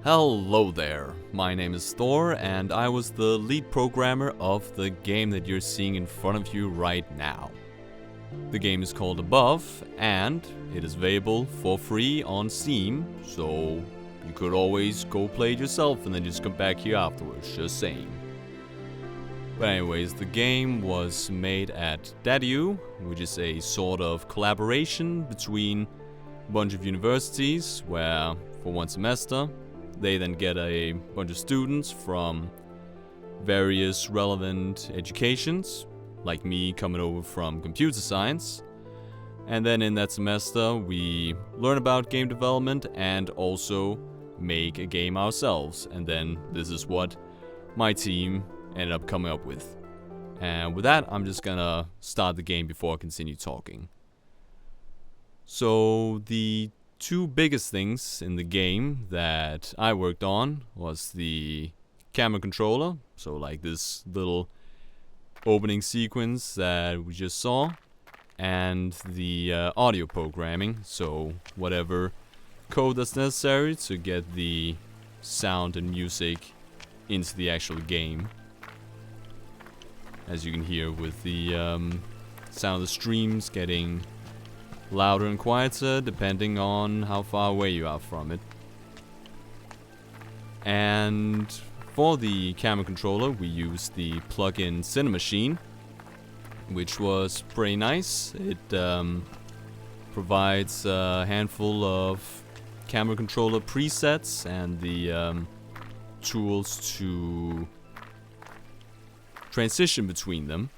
Hello there, my name is Thor and I was the lead programmer of the game that you're seeing in front of you right now. The game is called Above and it is available for free on Steam, so you could always go play it yourself and then just come back here afterwards, just saying. But anyways, the game was made at DADU, which is a sort of collaboration between a bunch of universities where, for one semester, they then get a bunch of students from various relevant educations, like me coming over from computer science. And then in that semester, we learn about game development and also make a game ourselves. And then this is what my team ended up coming up with. And with that, I'm just gonna start the game before I continue talking. So the two biggest things in the game that I worked on was the camera controller, so like this little opening sequence that we just saw, and the audio programming, so whatever code that's necessary to get the sound and music into the actual game. As you can hear with the sound of the streams getting louder and quieter depending on how far away you are from it. And for the camera controller we used the plug-in Cinemachine, which was pretty nice. It provides a handful of camera controller presets and the tools to transition between them,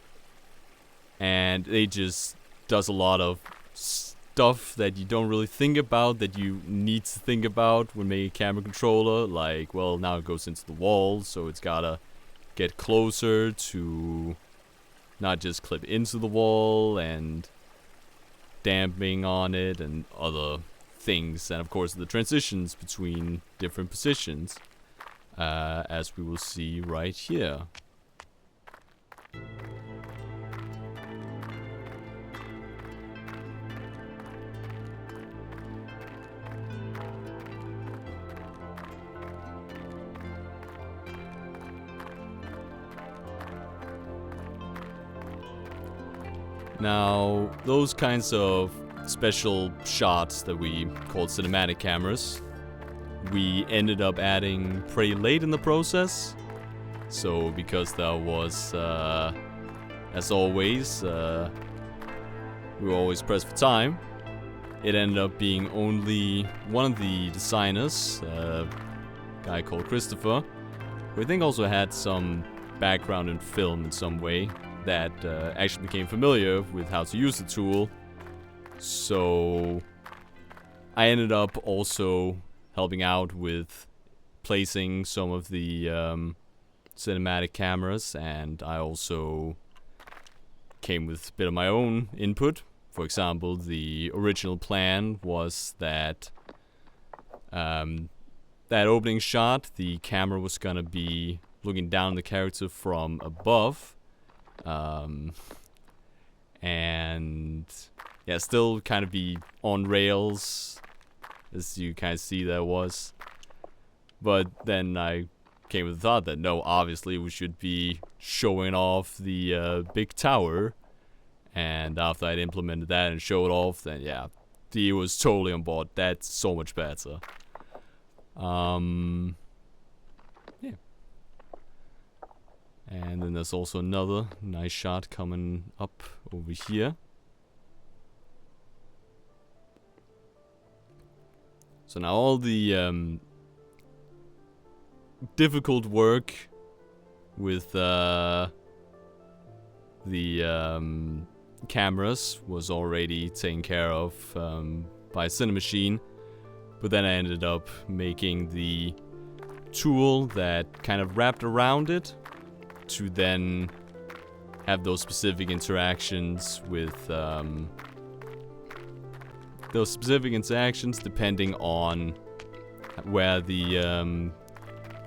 and it just does a lot of stuff that you don't really think about that you need to think about when making a camera controller. Like, well, now it goes into the wall, so it's gotta get closer to not just clip into the wall, and damping on it and other things, and of course the transitions between different positions, as we will see right here. Now, those kinds of special shots that we called cinematic cameras, we ended up adding pretty late in the process. So, because that was, as always, we were always pressed for time, it ended up being only one of the designers, a guy called Christopher, who I think also had some background in film in some way, that actually became familiar with how to use the tool. So I ended up also helping out with placing some of the cinematic cameras, and I also came with a bit of my own input. For example, the original plan was that that opening shot, the camera was gonna be looking down the character from above. And yeah, still kind of be on rails, as you kind of see that was. But then I came with the thought that no, obviously we should be showing off the big tower. And after I'd implemented that and showed off, then yeah, he was totally on board. That's so much better. Yeah. And then there's also another nice shot coming up over here. So now all the difficult work with the cameras was already taken care of by Cinemachine. But then I ended up making the tool that kind of wrapped around it to then have those specific interactions with depending on where the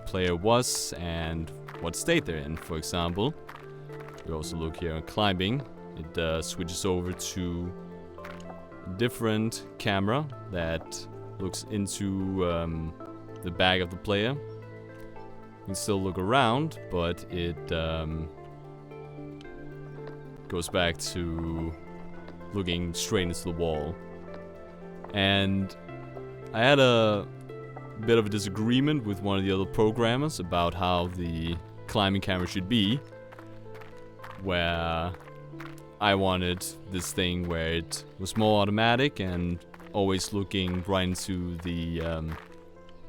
player was and what state they're in. For example, we also look here at climbing. It switches over to a different camera that looks into the back of the player. You can still look around, but it goes back to looking straight into the wall. And I had a bit of a disagreement with one of the other programmers about how the climbing camera should be, where I wanted this thing where it was more automatic and always looking right into the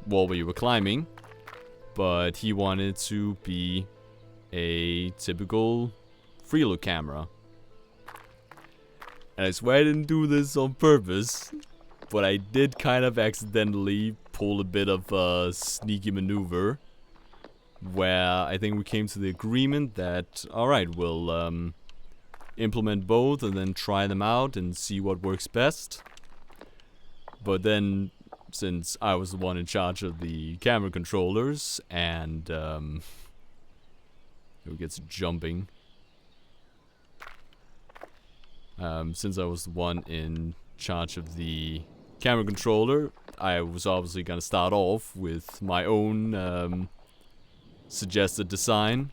wall where you were climbing, but he wanted to be a typical free look camera. And I swear I didn't do this on purpose, but I did kind of accidentally pull a bit of a sneaky maneuver, where I think we came to the agreement that, alright, we'll implement both and then try them out and see what works best. But then, since I was the one in charge of the camera controllers and who gets jumping, since I was the one in charge of the camera controller, I was obviously gonna start off with my own suggested design.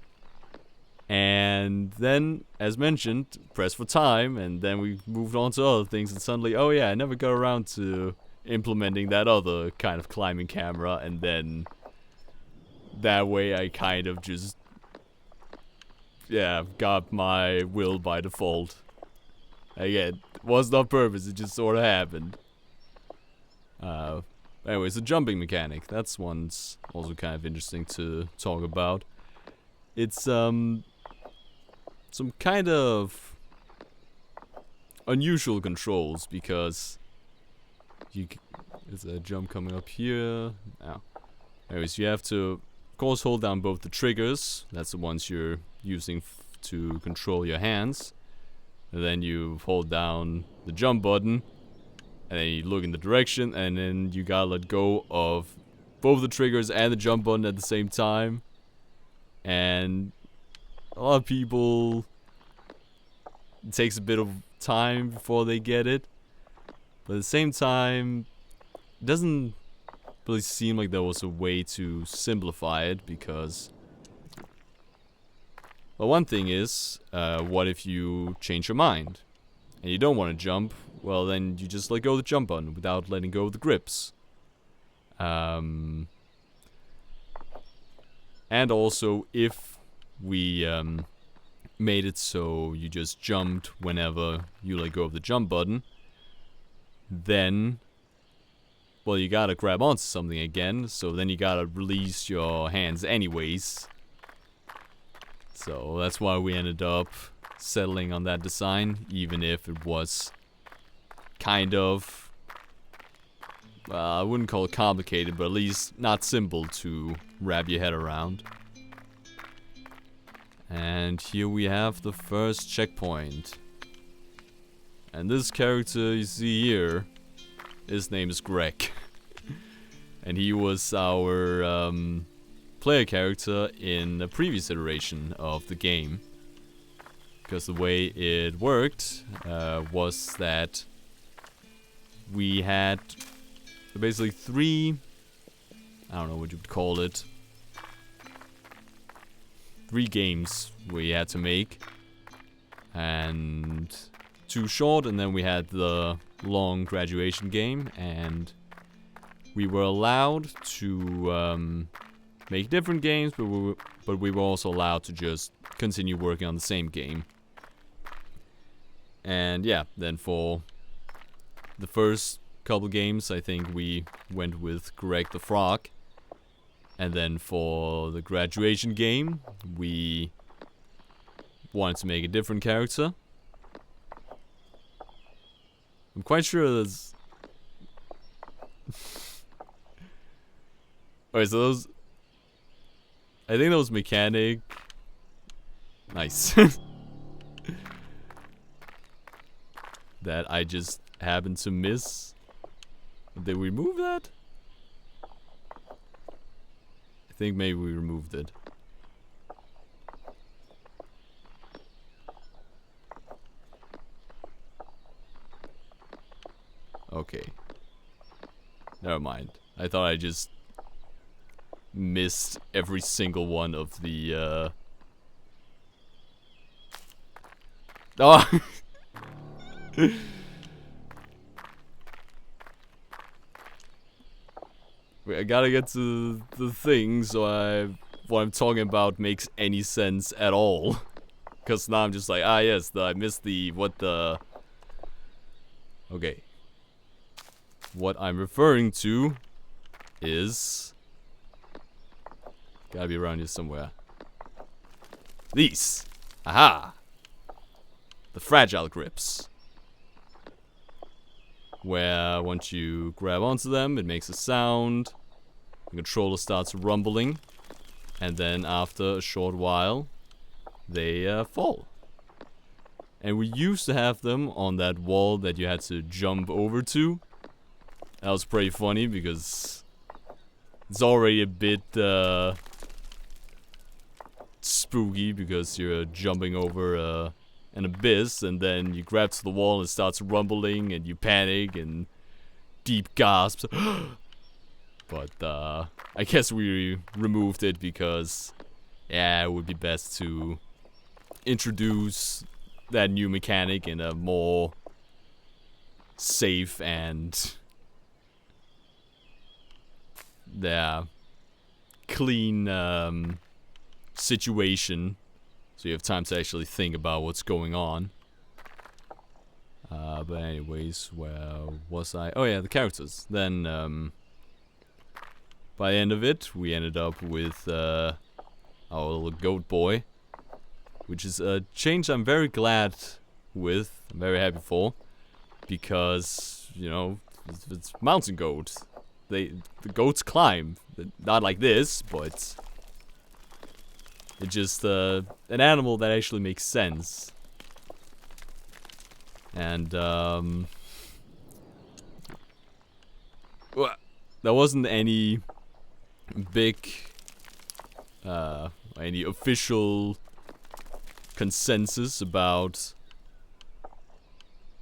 And then, as mentioned, press for time, and then we moved on to other things, and suddenly, oh yeah, I never got around to implementing that other kind of climbing camera, and then that way I kind of just, yeah, got my will by default. Again, it wasn't on purpose, it just sort of happened. Anyways, the jumping mechanic, that's one's also kind of interesting to talk about. It's, some kind of unusual controls, because there's a jump coming up here. Now, anyways, you have to, of course, hold down both the triggers. That's the ones you're using to control your hands. And then you hold down the jump button, and then you look in the direction, and then you gotta let go of both the triggers and the jump button at the same time. And a lot of people, it takes a bit of time before they get it, but at the same time, it doesn't really seem like there was a way to simplify it, because, well, one thing is, what if you change your mind and you don't want to jump? Well, then you just let go of the jump button without letting go of the grips. And also, if we made it so you just jumped whenever you let go of the jump button, then, well, you gotta grab onto something again, so then you gotta release your hands anyways. So that's why we ended up settling on that design, even if it was kind of, I wouldn't call it complicated, but at least not simple to wrap your head around. And here we have the first checkpoint. And this character you see here, his name is Greg. And he was our player character in a previous iteration of the game. Because the way it worked was that we had basically three, I don't know what you would call it, 3 games we had to make, and 2 short, and then we had the long graduation game, and we were allowed to make different games, but we were also allowed to just continue working on the same game. And yeah, then for the first couple games, I think we went with Greg the Frog. And then for the graduation game, we wanted to make a different character. I'm quite sure there's... Alright, so those... I think that was mechanic. Nice. That I just happened to miss. Did we remove that? I think maybe we removed it. Okay. Never mind. I thought I just missed every single one of the, Oh! Wait, I gotta get to the thing so what I'm talking about makes any sense at all. Cause now I'm just like, ah yes, I missed what the... Okay. What I'm referring to is... Gotta be around here somewhere. These! Aha! The fragile grips. Where once you grab onto them, it makes a sound. The controller starts rumbling. And then after a short while, they fall. And we used to have them on that wall that you had to jump over to. That was pretty funny because it's already a bit spooky because you're jumping over an abyss and then you grab to the wall and it starts rumbling and you panic and deep gasps. But I guess we removed it because yeah, it would be best to introduce that new mechanic in a more safe and clean situation, so you have time to actually think about what's going on. But anyways, where was I? Oh yeah, the characters. Then by the end of it, we ended up with our little goat boy, which is a change I'm very glad with. I'm very happy for, because you know it's mountain goat. The goats climb, not like this, but it's just an animal that actually makes sense. And well, there wasn't any big, any official consensus about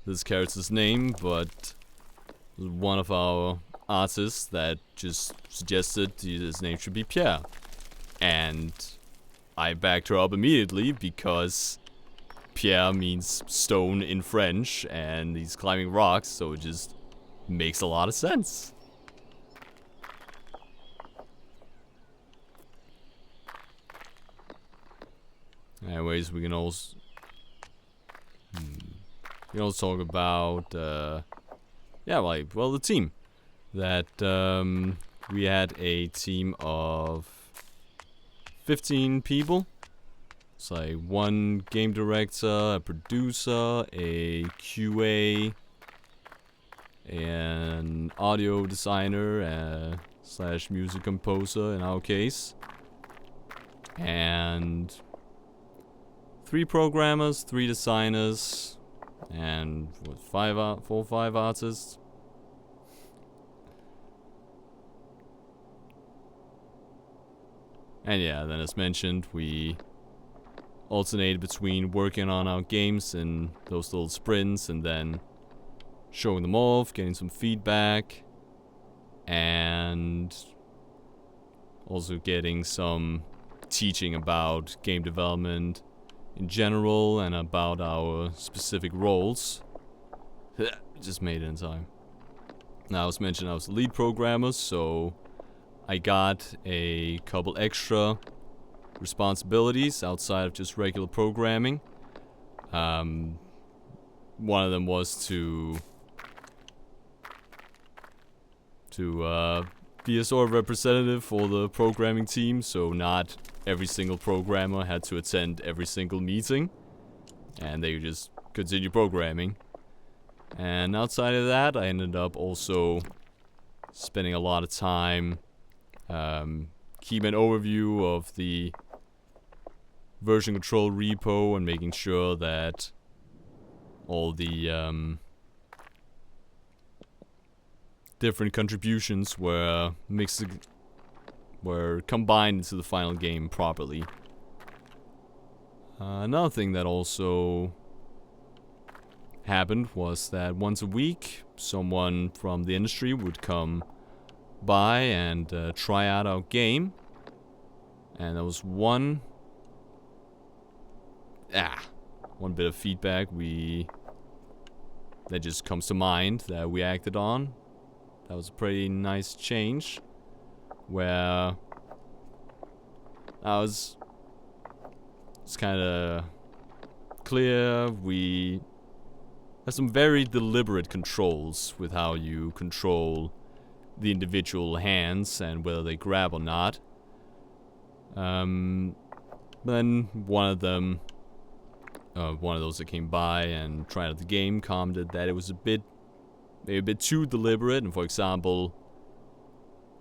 this character's name, but one of our artists that just suggested his name should be Pierre, and I backed her up immediately because Pierre means stone in French and he's climbing rocks, so it just makes a lot of sense. Anyways, we can also talk about yeah, like, well, the team. That we had a team of 15 people. It's like one game director, a producer, a QA, an audio designer slash music composer in our case, and 3 programmers, 3 designers, and what, 4 or 5 artists. And yeah, then as mentioned, we alternated between working on our games in those little sprints and then showing them off, getting some feedback, and also getting some teaching about game development in general and about our specific roles. Just made it in time. Now, as mentioned, I was the lead programmer, so I got a couple extra responsibilities outside of just regular programming. One of them was to be a sort of representative for the programming team, so not every single programmer had to attend every single meeting, and they just continue programming. And outside of that, I ended up also spending a lot of time keeping an overview of the version control repo and making sure that all the different contributions were combined into the final game properly. Another thing that also happened was that once a week, someone from the industry would come by and try out our game. And there was one bit of feedback that just comes to mind that we acted on. That was a pretty nice change, where it's kind of clear we have some very deliberate controls with how you control the individual hands and whether they grab or not. Then one of those that came by and tried out the game commented that it was maybe a bit too deliberate. And for example,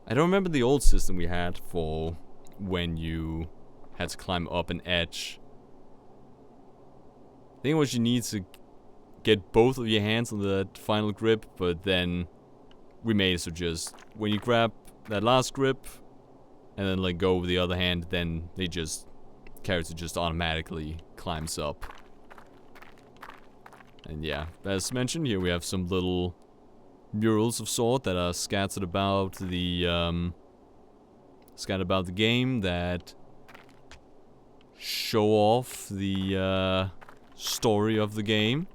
I don't remember the old system we had for when you had to climb up an edge. I think what you need to get both of your hands on the final grip, but then we made it so just when you grab that last grip and then let go with the other hand, then character just automatically climbs up. And yeah, as mentioned, here we have some little murals of sort that are scattered about the game that show off the story of the game.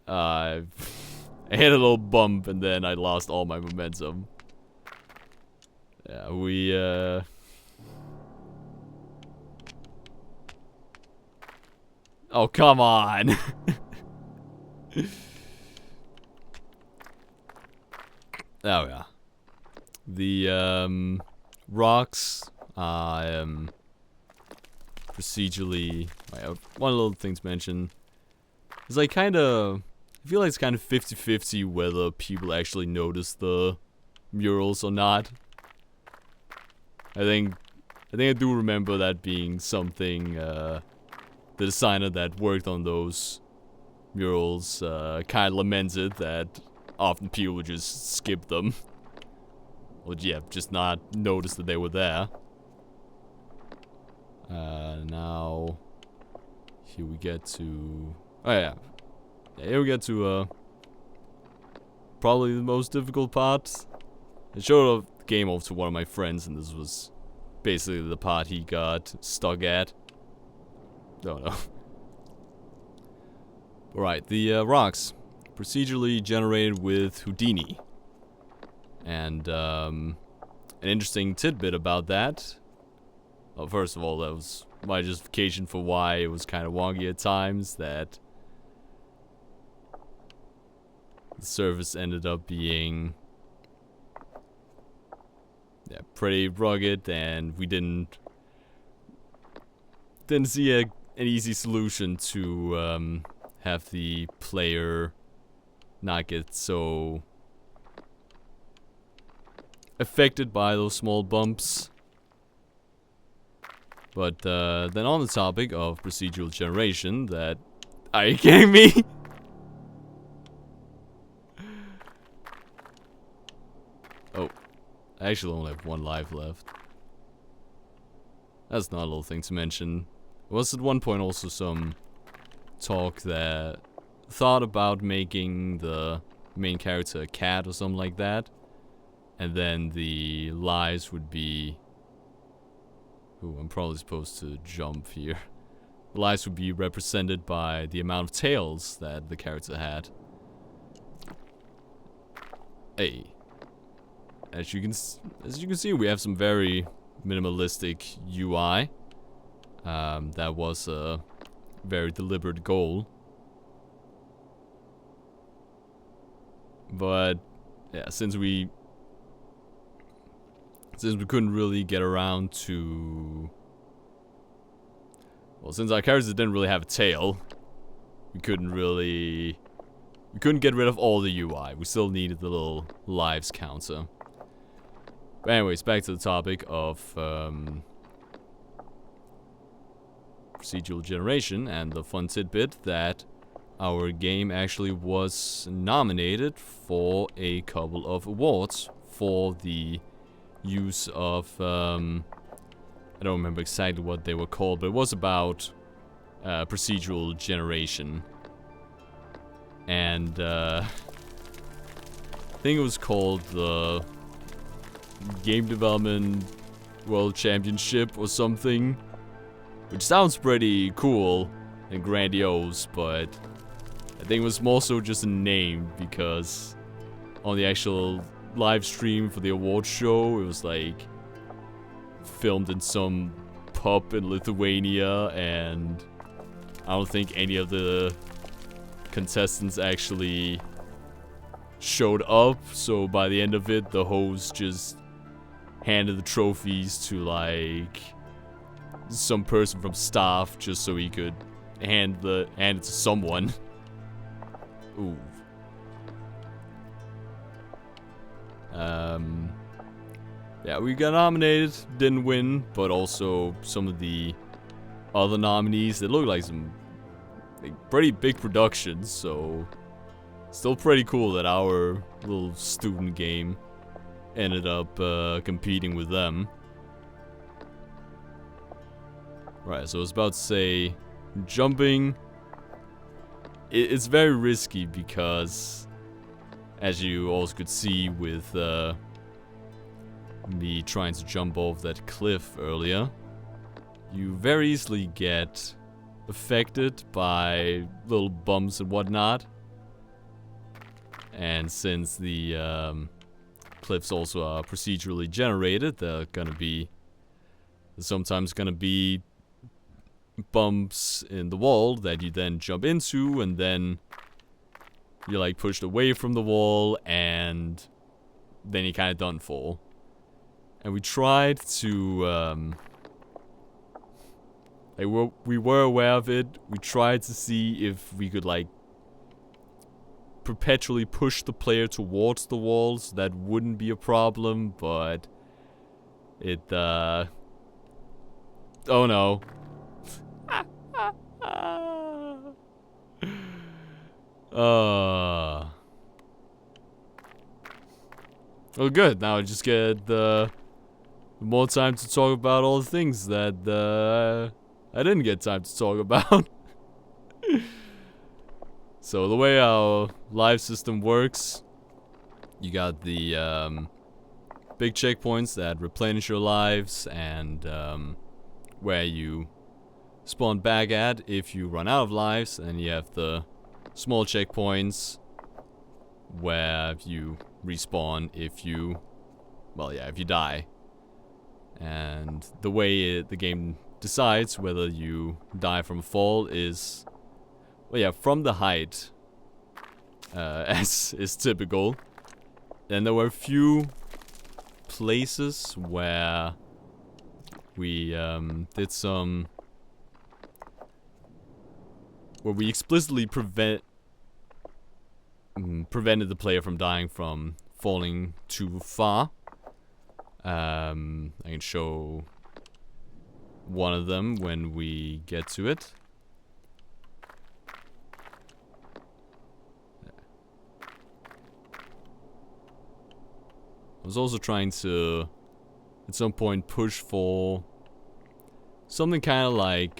I hit a little bump and then I lost all my momentum. Yeah, oh, come on! Oh, yeah. The, rocks, procedurally... one little thing to mention. It's like I feel like it's kind of 50-50 whether people actually notice the murals or not. I think I do remember that being something, the designer that worked on those murals, kind of lamented that often people would just skip them. Or yeah, just not notice that they were there. Now, here we get to... Oh yeah. Here we get to, probably the most difficult part. I showed the game off to one of my friends, and this was basically the part he got stuck at. Oh no. Alright, the rocks. Procedurally generated with Houdini. And, an interesting tidbit about that. Well, first of all, that was my justification for why it was kind of wonky at times, that the surface ended up being pretty rugged, and we didn't see an easy solution to have the player not get so affected by those small bumps. But then on the topic of procedural generation, are you kidding me? Oh, I actually only have one life left. That's not a little thing to mention. There was at one point also some talk that thought about making the main character a cat or something like that. And then the lives would be... Ooh, I'm probably supposed to jump here. The lives would be represented by the amount of tails that the character had. Hey. As you can see, we have some very minimalistic UI. That was a very deliberate goal. But yeah, since we couldn't really get around to... Well, since our characters didn't really have a tail, we couldn't get rid of all the UI. We still needed the little lives counter. But anyways, back to the topic of procedural generation, and the fun tidbit that our game actually was nominated for a couple of awards for the use of, I don't remember exactly what they were called, but it was about procedural generation. And think it was called the Game Development World Championship or something, which sounds pretty cool and grandiose, but I think it was more so just a name, because on the actual live stream for the award show, it was like filmed in some pub in Lithuania, and I don't think any of the contestants actually showed up. So by the end of it, the host just handed the trophies to like some person from staff just so he could hand it to someone. Ooh. Yeah, we got nominated, didn't win, but also some of the other nominees, they look like some pretty big productions, so still pretty cool that our little student game ended up competing with them. Right, so I was about to say, jumping, it's very risky because, as you also could see with me trying to jump off that cliff earlier, you very easily get affected by little bumps and whatnot. And since the cliffs also are procedurally generated, there's sometimes gonna be bumps in the wall that you then jump into, and then you're like pushed away from the wall, and then you're kind of done for. And we tried to, we were aware of it. We tried to see if we could like perpetually push the player towards the walls. That wouldn't be a problem, but it, oh no. Well, good. Now I just get more time to talk about all the things that I didn't get time to talk about. So the way our live system works, you got the big checkpoints that replenish your lives, and where you spawn back at if you run out of lives, and you have the small checkpoints where you respawn if you, well, yeah, if you die. And the way the game decides whether you die from a fall is, well, yeah, from the height, as is typical. And there were a few places where we did some, where we explicitly prevented the player from dying from falling too far. I can show one of them when we get to it. I was also trying to, at some point, push for something kind of like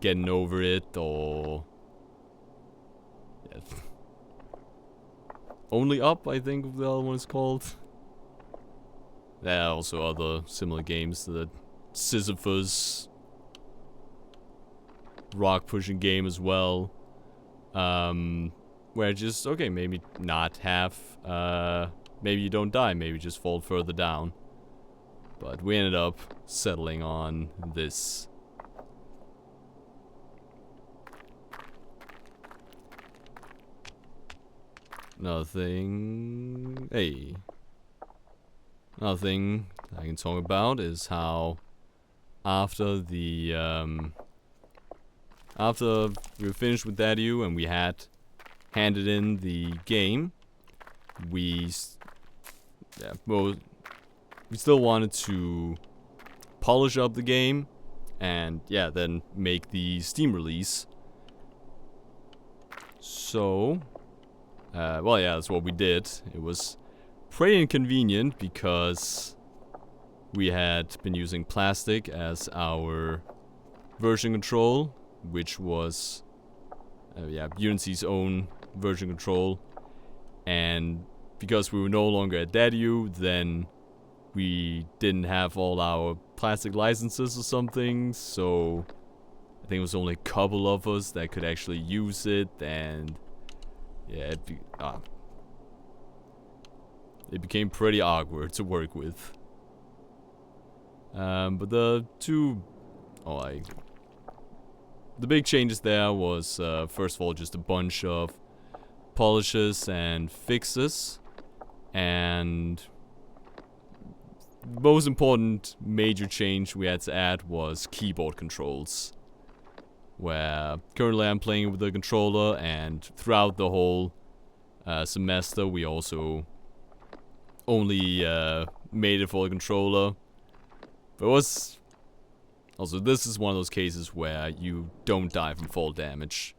getting over it, or yeah. Only Up, I think the other one is called. There are also other similar games, the Sisyphus rock pushing game as well, where just, okay, maybe not have, maybe you don't die, maybe just fall further down. But we ended up settling on this. Another thing, hey. Another thing I can talk about is how after the, after we were finished with Daddy and we had handed in the game, we still wanted to polish up the game and, yeah, then make the Steam release. So, well, yeah, that's what we did. It was pretty inconvenient because we had been using plastic as our version control, which was, yeah, Unity's own version control. and because we were no longer at DADU, then we didn't have all our plastic licenses or something, so I think it was only a couple of us that could actually use it, and yeah, it became pretty awkward to work with. But the big changes there was, first of all, just a bunch of polishes and fixes, and most important major change we had to add was keyboard controls, where currently I'm playing with the controller, and throughout the whole semester we also only made it for the controller. But it was also, this is one of those cases where you don't die from fall damage,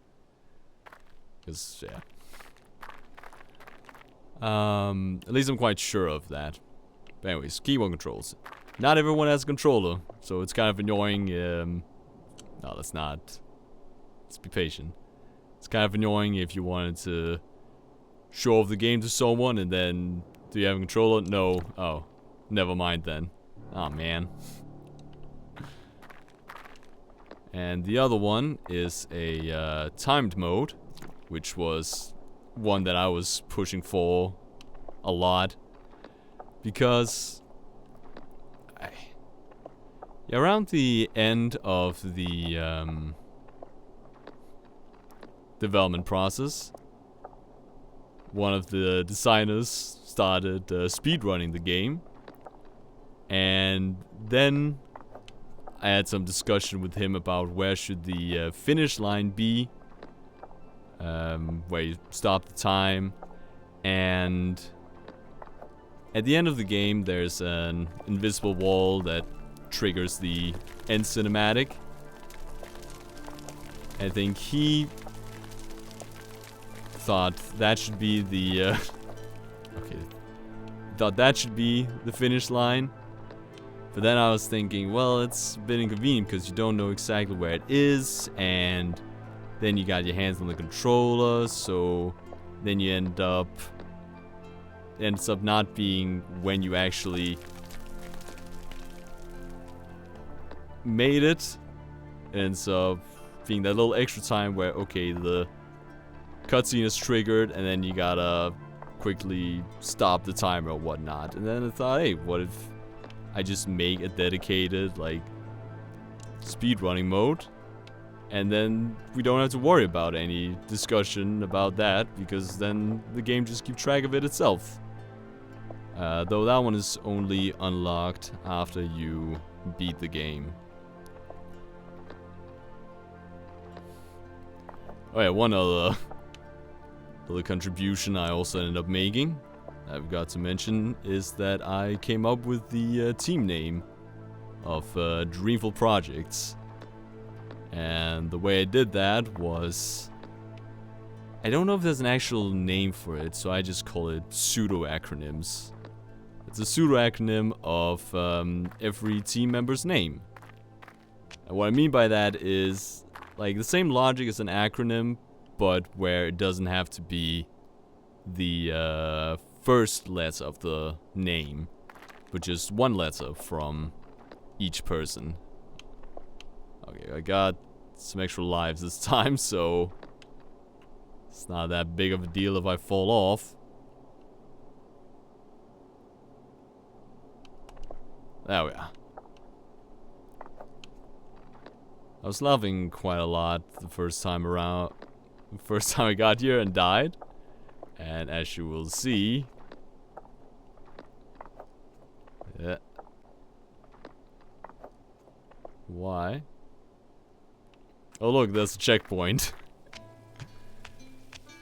because yeah, at least I'm quite sure of that. But anyways, keyboard controls. Not everyone has a controller, so it's kind of annoying. No, that's not. Let's be patient. It's kind of annoying if you wanted to show off the game to someone and then, do you have a controller? No. Oh, never mind then. Oh man. And the other one is a timed mode, which was one that I was pushing for a lot. Because around the end of the development process, one of the designers started speedrunning the game, and then I had some discussion with him about where should the finish line be, where you stop the time, and at the end of the game, there's an invisible wall that triggers the end cinematic. I think he thought that should be the thought that should be the finish line. But then I was thinking, well, it's a bit inconvenient because you don't know exactly where it is, and then you got your hands on the controller, so then you ends up not being when you actually made it. It ends up being that little extra time where, okay, the cutscene is triggered and then you gotta quickly stop the timer or whatnot. And then I thought, hey, what if I just make a dedicated, like, speedrunning mode, and then we don't have to worry about any discussion about that, because then the game just keeps track of it itself. Though that one is only unlocked after you beat the game. Oh yeah, one other contribution I also ended up making, I forgot to mention, is that I came up with the team name of Dreamful Projects. And the way I did that was, I don't know if there's an actual name for it, so I just call it pseudo-acronyms. It's a pseudo-acronym of every team member's name. And what I mean by that is, like, the same logic as an acronym, but where it doesn't have to be the first letter of the name, but just one letter from each person. Okay, I got some extra lives this time, so it's not that big of a deal if I fall off. There we are. I was laughing quite a lot the first time around. The first time I got here and died. And as you will see... Yeah. Why? Oh look, that's a checkpoint.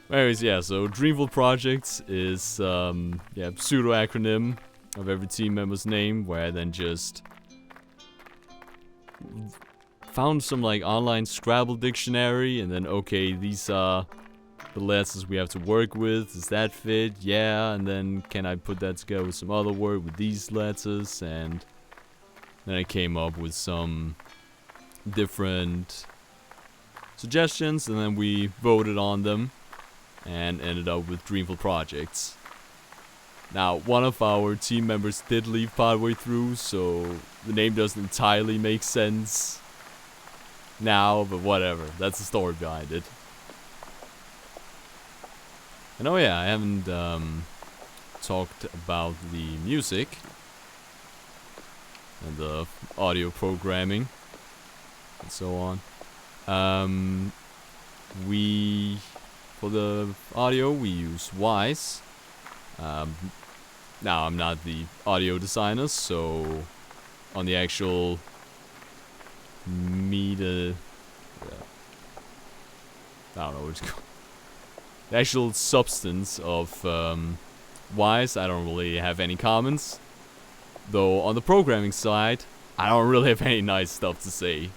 Anyways, yeah, so Dreamful Projects is, pseudo-acronym of every team member's name, where I then just found some, like, online Scrabble dictionary, and then, okay, these are the letters we have to work with. Does that fit? Yeah, and then can I put that together with some other word with these letters? And then I came up with some different suggestions, and then we voted on them. and ended up with Dreamful Projects. Now, one of our team members did leave partway through, so the name doesn't entirely make sense now, but whatever. That's the story behind it. And oh yeah, I haven't talked about the music and the audio programming and so on. For the audio, we use Wwise. Now, I'm not the audio designer, so on the actual I don't know what it's called. The actual substance of Wwise, I don't really have any comments. Though on the programming side, I don't really have any nice stuff to say.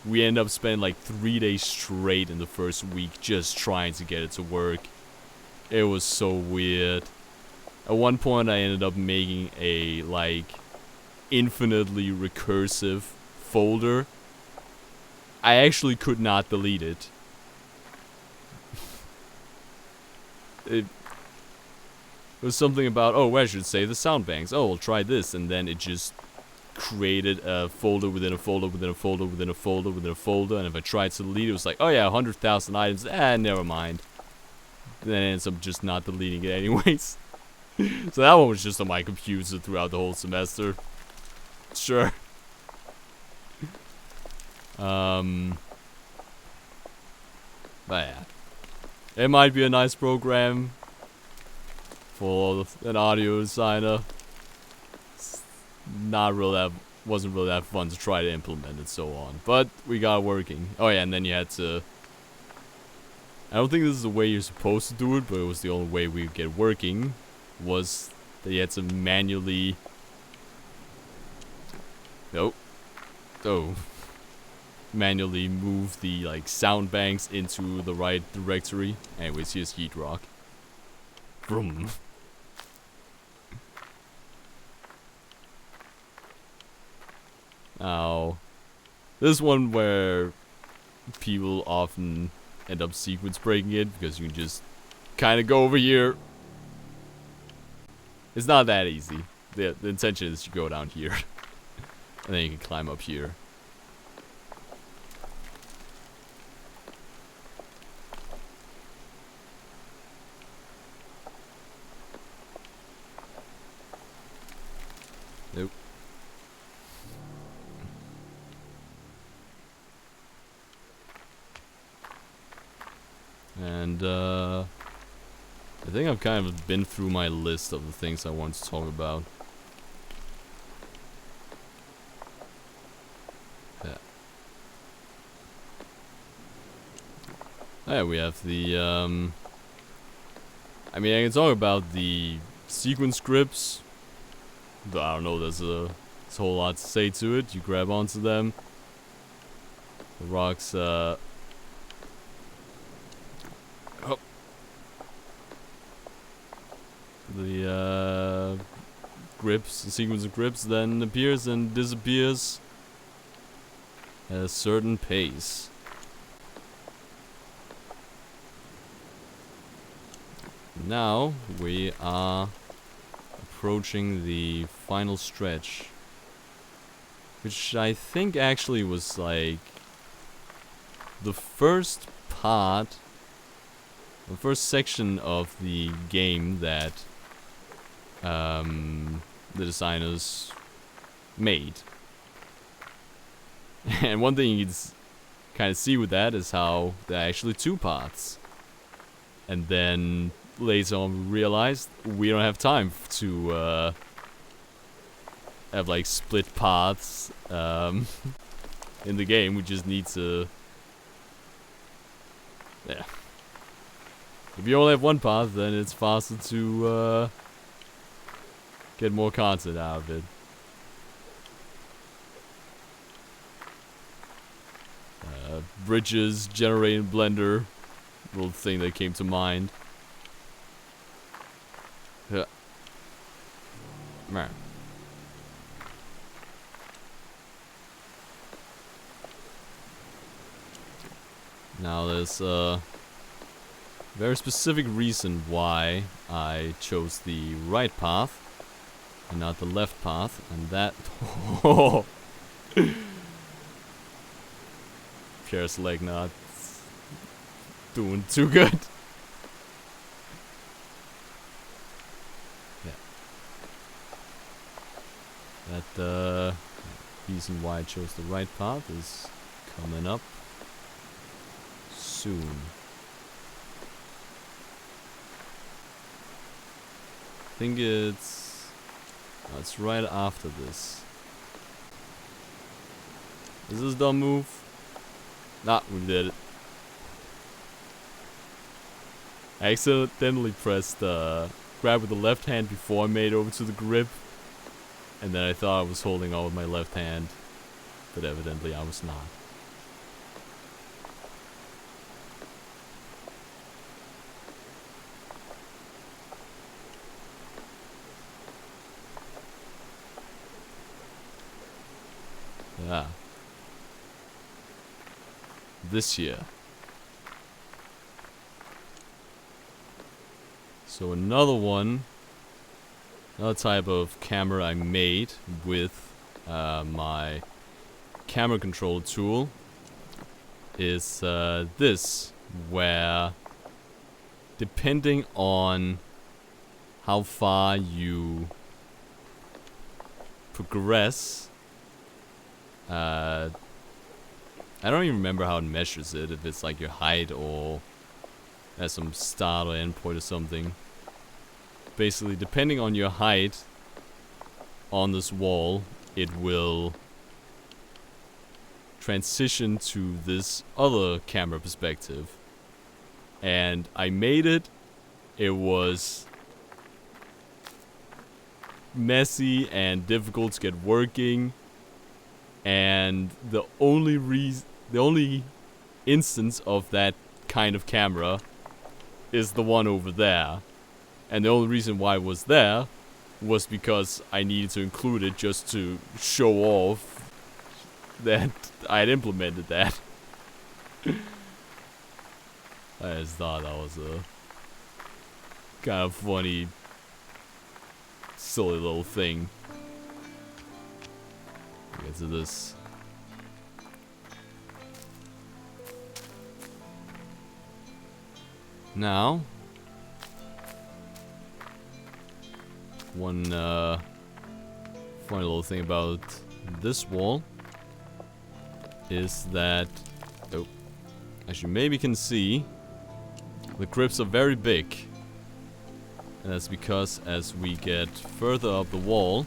We end up spending like 3 days straight in the first week just trying to get it to work. It was so weird. At one point I ended up making a like infinitely recursive folder. I actually could not delete it. It was something about, oh, I should save the sound banks. Oh, we'll try this, and then it just created a folder within a folder within a folder within a folder within a folder, and if I tried to delete it, it was like, oh yeah, 100,000 items. Never mind. Then it ends up just not deleting it anyways. So that one was just on my computer throughout the whole semester. Sure. But yeah. It might be a nice program for an audio designer. Wasn't really that fun to try to implement and so on. But we got it working. Oh yeah, and then you had to... I don't think this is the way you're supposed to do it, but it was the only way we could get working. Was that you had to manually... Nope. Oh. Manually move the like sound banks into the right directory. Anyways, here's Heat Rock. Vroom. Now, this one where people often end up sequence breaking it because you can just kind of go over here. It's not that easy. The intention is to go down here, and then you can climb up here. Nope. And I think I've kind of been through my list of the things I want to talk about. Yeah. Yeah, we have the I mean, I can talk about the sequence scripts. But I don't know, there's a whole lot to say to it. You grab onto them. The rocks, oh. The grips, the sequence of grips then appears and disappears at a certain pace. Now we are approaching the final stretch, which I think actually was like the first part, the first section of the game that the designers made. And one thing you can kind of see with that is how there are actually 2 parts, and then later on we realized we don't have time to have like split paths in the game. We just need to, yeah. If you only have 1 path, then it's faster to get more content out of it. Bridges generating Blender, little thing that came to mind. Yeah. Man. Now there's very specific reason why I chose the right path and not the left path, and that... Oh! Pierre's leg not doing too good. Yeah. That reason why I chose the right path is coming up soon. I think it's right after this. Is this a dumb move? Nah, we did it. I accidentally pressed grab with the left hand before I made it over to the grip. And then I thought I was holding on with my left hand. But evidently I was not. Yeah. This year. So another type of camera I made with my camera control tool is this, where depending on how far you progress, I don't even remember how it measures it, if it's like your height or has some start or end point or something. Basically, depending on your height on this wall, it will transition to this other camera perspective. And I made it. It was messy and difficult to get working. And the only instance of that kind of camera is the one over there. And the only reason why it was there was because I needed to include it just to show off that I had implemented that. I just thought that was a kind of funny, silly little thing. Get to this. Now, one funny little thing about this wall is that, as you maybe can see, the grips are very big. And that's because as we get further up the wall,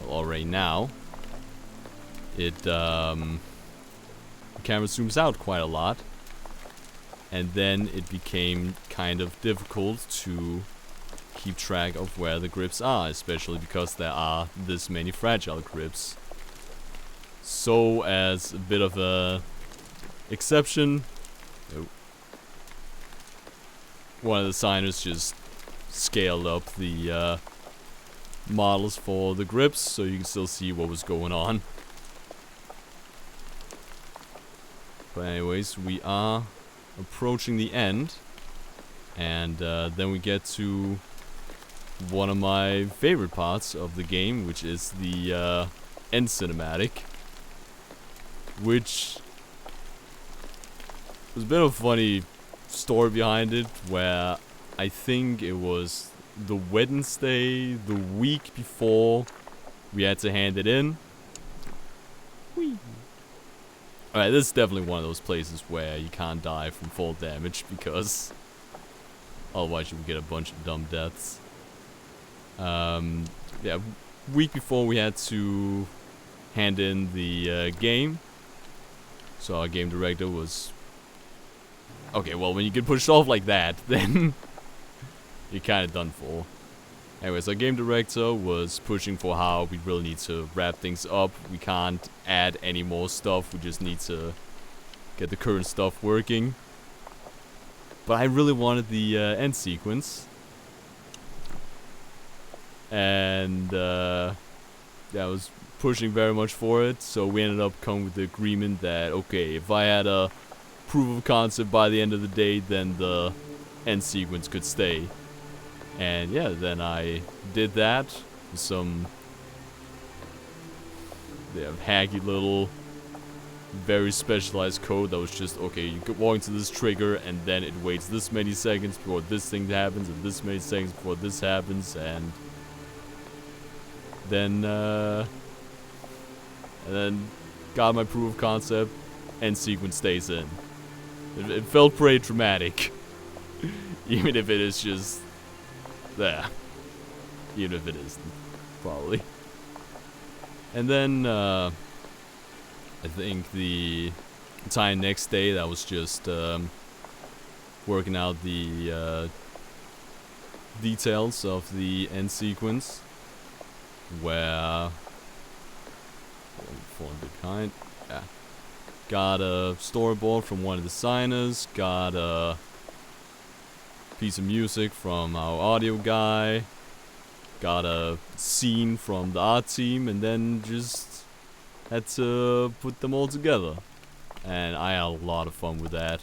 well, already now, the camera zooms out quite a lot, and then it became kind of difficult to keep track of where the grips are, especially because there are this many fragile grips. So, as a bit of a exception, one of the designers just scaled up the models for the grips so you can still see what was going on. But anyways, we are approaching the end, and then we get to one of my favorite parts of the game, which is the end cinematic, which was a bit of a funny story behind it, where I think it was the Wednesday, the week before we had to hand it in. Whee! Alright, this is definitely one of those places where you can't die from fall damage, because otherwise you would get a bunch of dumb deaths. Yeah, week before we had to hand in the game. So our game director was... Okay, well, when you get pushed off like that, then you're kind of done for. Anyways, our game director was pushing for how we really need to wrap things up. We can't add any more stuff. We just need to get the current stuff working. But I really wanted the end sequence. And yeah, I was pushing very much for it. So we ended up coming with the agreement that, okay, if I had a proof of concept by the end of the day, then the end sequence could stay. And yeah, then I did that with some hacky little, very specialized code that was just, okay, you walk into this trigger and then it waits this many seconds before this thing happens and this many seconds before this happens, and then got my proof of concept, end sequence stays in. It felt pretty dramatic. Even if it is just there. Even if it isn't, probably. And then I think the entire next day that was just working out the details of the end sequence, where yeah, got a storyboard from one of the designers, got a piece of music from our audio guy, got a scene from the art team, and then just had to put them all together. And I had a lot of fun with that.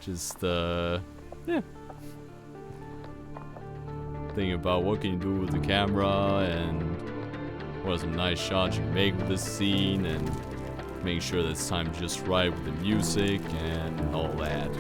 Just, yeah. Thinking about what can you do with the camera, and what are some nice shots you can make with this scene, and making sure that it's timed just right with the music, and all that.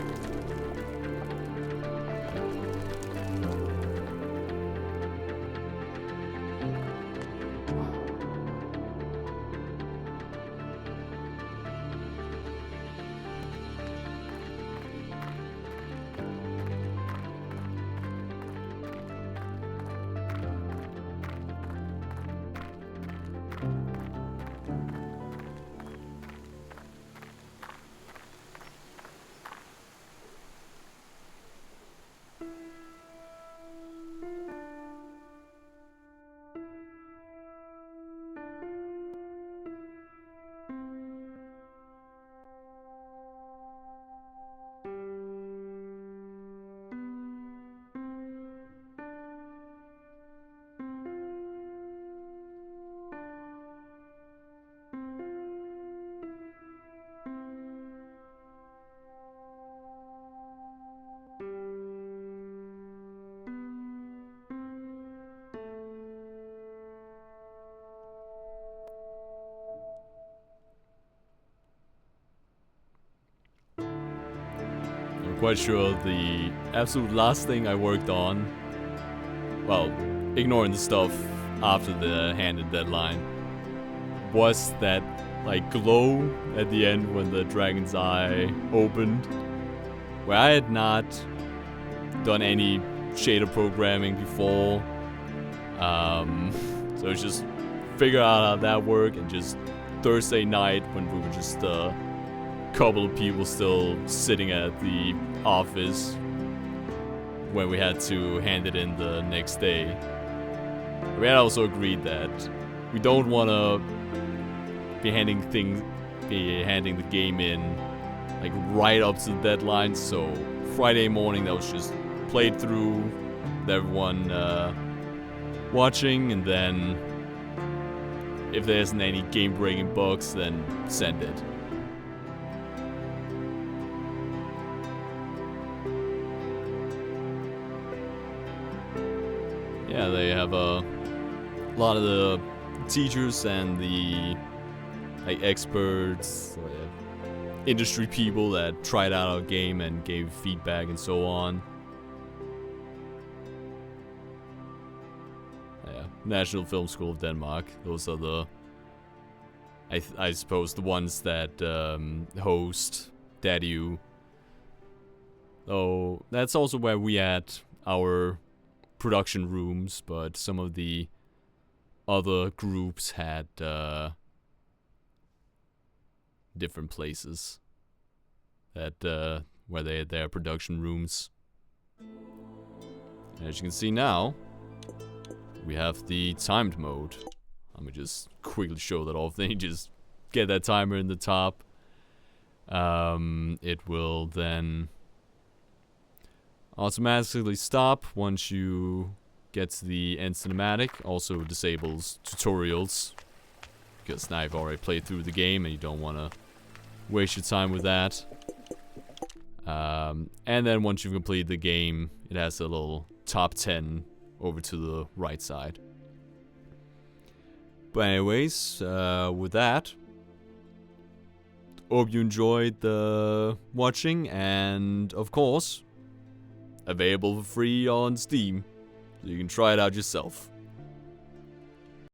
Quite sure the absolute last thing I worked on, well, ignoring the stuff after the handed deadline, was that like glow at the end when the dragon's eye opened, where I had not done any shader programming before, so it's just figure out how that worked, and just Thursday night when we were just couple of people still sitting at the office when we had to hand it in the next day. We had also agreed that we don't want to be handing the game in like right up to the deadline. So Friday morning that was just played through with everyone watching, and then if there isn't any game-breaking bugs, then send it. Yeah, they have a lot of the teachers and the like experts, industry people that tried out our game and gave feedback and so on. Yeah, National Film School of Denmark. Those are the, I suppose, the ones that host Daddy. Oh, that's also where we had our production rooms, but some of the other groups had different places that where they had their production rooms. And as you can see now, we have the timed mode. Let me just quickly show that off. Then you just get that timer in the top. It will then automatically stop once you get to the end cinematic. Also disables tutorials, because now you've already played through the game and you don't want to waste your time with that. And then once you've completed the game, it has a little top 10 over to the right side. But anyways, with that, hope you enjoyed the watching, and of course, available for free on Steam, so you can try it out yourself.